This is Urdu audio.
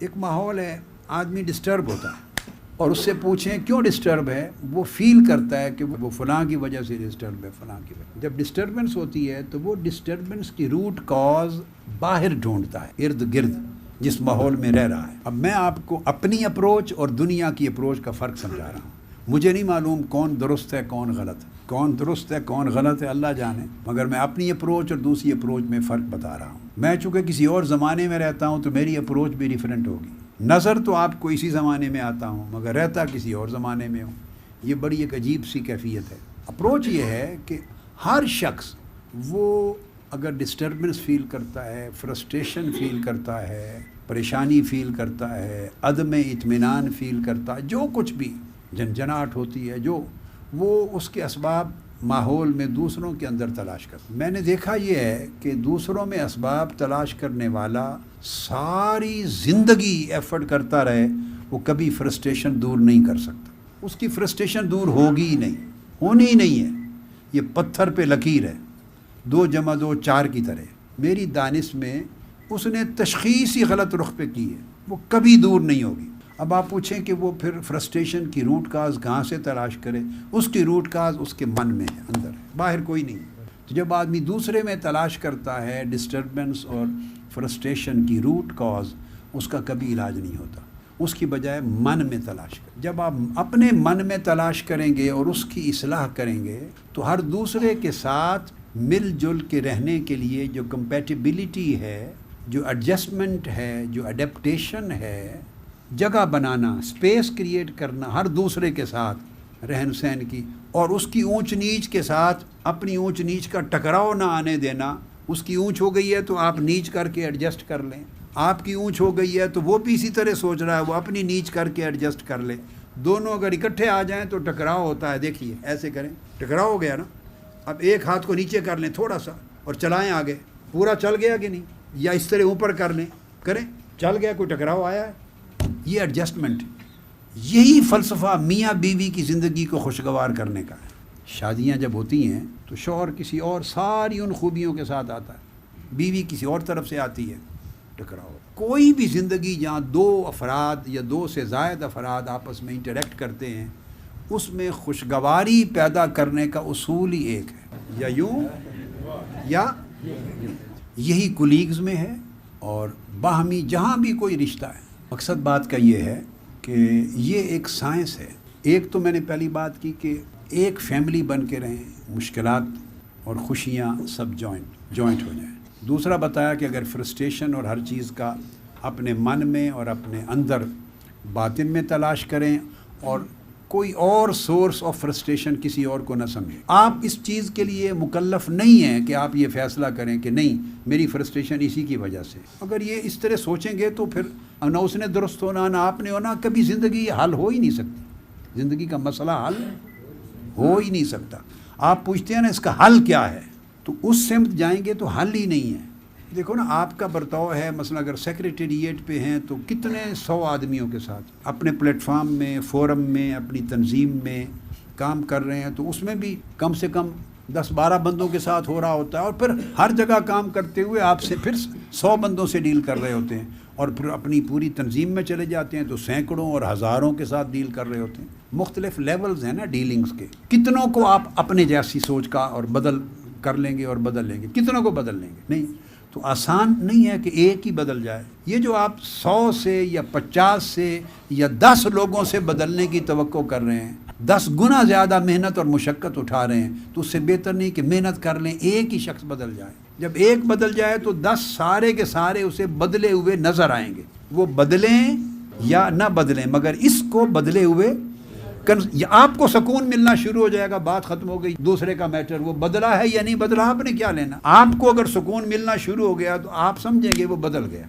ایک ماحول ہے، آدمی ڈسٹرب ہوتا ہے اور اس سے پوچھیں کیوں ڈسٹرب ہے، وہ فیل کرتا ہے کہ وہ فلاں کی وجہ سے ڈسٹرب ہے، فلاں کی وجہ۔ جب ڈسٹربنس ہوتی ہے تو وہ ڈسٹربنس کی روٹ کاز باہر ڈھونڈتا ہے، ارد گرد جس ماحول میں رہ رہا ہے۔ اب میں آپ کو اپنی اپروچ اور دنیا کی اپروچ کا فرق سمجھا رہا ہوں۔ مجھے نہیں معلوم کون درست ہے کون غلط ہے، کون درست ہے کون غلط ہے اللہ جانے، مگر میں اپنی اپروچ اور دوسری اپروچ میں فرق بتا رہا ہوں۔ میں چونکہ کسی اور زمانے میں رہتا ہوں تو میری اپروچ بھی ڈیفرنٹ ہوگی، نظر تو آپ کو اسی زمانے میں آتا ہوں مگر رہتا کسی اور زمانے میں ہوں۔ یہ بڑی ایک عجیب سی کیفیت ہے۔ اپروچ یہ ہے کہ ہر شخص وہ اگر ڈسٹربنس فیل کرتا ہے، فرسٹریشن فیل کرتا ہے، پریشانی فیل کرتا ہے، عدم اطمینان فیل کرتا ہے، جو کچھ بھی جھنجھناہٹ ہوتی ہے، جو وہ اس کے اسباب ماحول میں دوسروں کے اندر تلاش کرتا ہے۔ میں نے دیکھا یہ ہے کہ دوسروں میں اسباب تلاش کرنے والا ساری زندگی ایفرٹ کرتا رہے، وہ کبھی فرسٹریشن دور نہیں کر سکتا۔ اس کی فرسٹریشن دور ہوگی ہی نہیں، ہونی ہی نہیں ہے۔ یہ پتھر پہ لکیر ہے، 2 + 2 4 کی طرح۔ میری دانش میں اس نے تشخیص ہی غلط رخ پہ کی ہے، وہ کبھی دور نہیں ہوگی۔ اب آپ پوچھیں کہ وہ پھر فرسٹریشن کی روٹ کاز کہاں سے تلاش کرے؟ اس کی روٹ کاز اس کے من میں ہے، اندر ہے، باہر کوئی نہیں۔ تو جب آدمی دوسرے میں تلاش کرتا ہے ڈسٹربنس اور فرسٹریشن کی روٹ کاز، اس کا کبھی علاج نہیں ہوتا، اس کی بجائے من میں تلاش کریں۔ جب آپ اپنے من میں تلاش کریں گے اور اس کی اصلاح کریں گے تو ہر دوسرے کے ساتھ مل جل کے رہنے کے لیے جو کمپیٹیبلٹی ہے، جو ایڈجسٹمنٹ ہے، جو اڈیپٹیشن ہے، جگہ بنانا، اسپیس کریٹ کرنا ہر دوسرے کے ساتھ رہن سہن کی، اور اس کی اونچ نیچ کے ساتھ اپنی اونچ نیچ کا ٹکراؤ نہ آنے دینا۔ اس کی اونچ ہو گئی ہے تو آپ نیچ کر کے ایڈجسٹ کر لیں، آپ کی اونچ ہو گئی ہے تو وہ بھی اسی طرح سوچ رہا ہے، وہ اپنی نیچ کر کے ایڈجسٹ کر لے۔ دونوں اگر اکٹھے آ جائیں تو ٹکراؤ ہوتا ہے۔ دیکھیے ایسے کریں، ٹکراؤ ہو گیا نا، اب ایک ہاتھ کو نیچے کر لیں تھوڑا سا اور چلائیں آگے، پورا چل گیا کہ نہیں، یا اس طرح اوپر کر لیں، کریں، چل گیا، کوئی ٹکراؤ آیا ہے۔ یہ ایڈجسٹمنٹ، یہی فلسفہ میاں بیوی کی زندگی کو خوشگوار کرنے کا ہے۔ شادیاں جب ہوتی ہیں تو شوہر کسی اور ساری ان خوبیوں کے ساتھ آتا ہے، بیوی کسی اور طرف سے آتی ہے، ٹکراؤ۔ کوئی بھی زندگی جہاں 2 افراد یا 2 سے زائد افراد آپس میں انٹریکٹ کرتے ہیں، اس میں خوشگواری پیدا کرنے کا اصول ہی ایک ہے، یا یوں یا یوں۔ یہی کولیگز میں ہے اور باہمی جہاں بھی کوئی رشتہ ہے۔ مقصد بات کا یہ ہے کہ یہ ایک سائنس ہے۔ ایک تو میں نے پہلی بات کی کہ ایک فیملی بن کے رہیں، مشکلات اور خوشیاں سب جوائنٹ ہو جائیں۔ دوسرا بتایا کہ اگر فرسٹریشن اور ہر چیز کا اپنے من میں اور اپنے اندر باطن میں تلاش کریں اور کوئی اور سورس آف فرسٹریشن کسی اور کو نہ سمجھیں۔ آپ اس چیز کے لیے مکلف نہیں ہیں کہ آپ یہ فیصلہ کریں کہ نہیں میری فرسٹریشن اسی کی وجہ سے۔ اگر یہ اس طرح سوچیں گے تو پھر نہ اس نے درست ہونا نہ آپ نے ہونا، کبھی زندگی حل ہو ہی نہیں سکتی، زندگی کا مسئلہ حل ہو ہی نہیں سکتا۔ آپ پوچھتے ہیں نا اس کا حل کیا ہے، تو اس سمت جائیں گے تو حل ہی نہیں ہے۔ دیکھو نا آپ کا برتاؤ ہے، مثلا اگر سیکریٹریٹ پہ ہیں تو کتنے 100 آدمیوں کے ساتھ اپنے پلیٹ فارم میں، فورم میں، اپنی تنظیم میں کام کر رہے ہیں، تو اس میں بھی کم سے کم 10-12 بندوں کے ساتھ ہو رہا ہوتا ہے، اور پھر ہر جگہ کام کرتے ہوئے آپ سے پھر 100 بندوں سے ڈیل کر رہے ہوتے ہیں، اور پھر اپنی پوری تنظیم میں چلے جاتے ہیں تو سینکڑوں اور ہزاروں کے ساتھ ڈیل کر رہے ہوتے ہیں۔ مختلف لیولز ہیں نا ڈیلنگز کے، کتنوں کو آپ اپنے جیسی سوچ کا اور بدل کر لیں گے اور بدل لیں گے، کتنوں کو بدل لیں گے؟ نہیں، تو آسان نہیں ہے کہ ایک ہی بدل جائے۔ یہ جو آپ 100 سے یا 50 سے یا 10 لوگوں سے بدلنے کی توقع کر رہے ہیں، 10 گنا زیادہ محنت اور مشقت اٹھا رہے ہیں، تو اس سے بہتر نہیں کہ محنت کر لیں، ایک ہی شخص بدل جائے۔ جب ایک بدل جائے تو 10 سارے کے سارے اسے بدلے ہوئے نظر آئیں گے۔ وہ بدلیں یا نہ بدلیں مگر اس کو بدلے ہوئے آپ کو سکون ملنا شروع ہو جائے گا، بات ختم ہو گئی۔ دوسرے کا میٹر وہ بدلا ہے یا نہیں بدلا، آپ نے کیا لینا۔ آپ کو اگر سکون ملنا شروع ہو گیا تو آپ سمجھیں گے وہ بدل گیا۔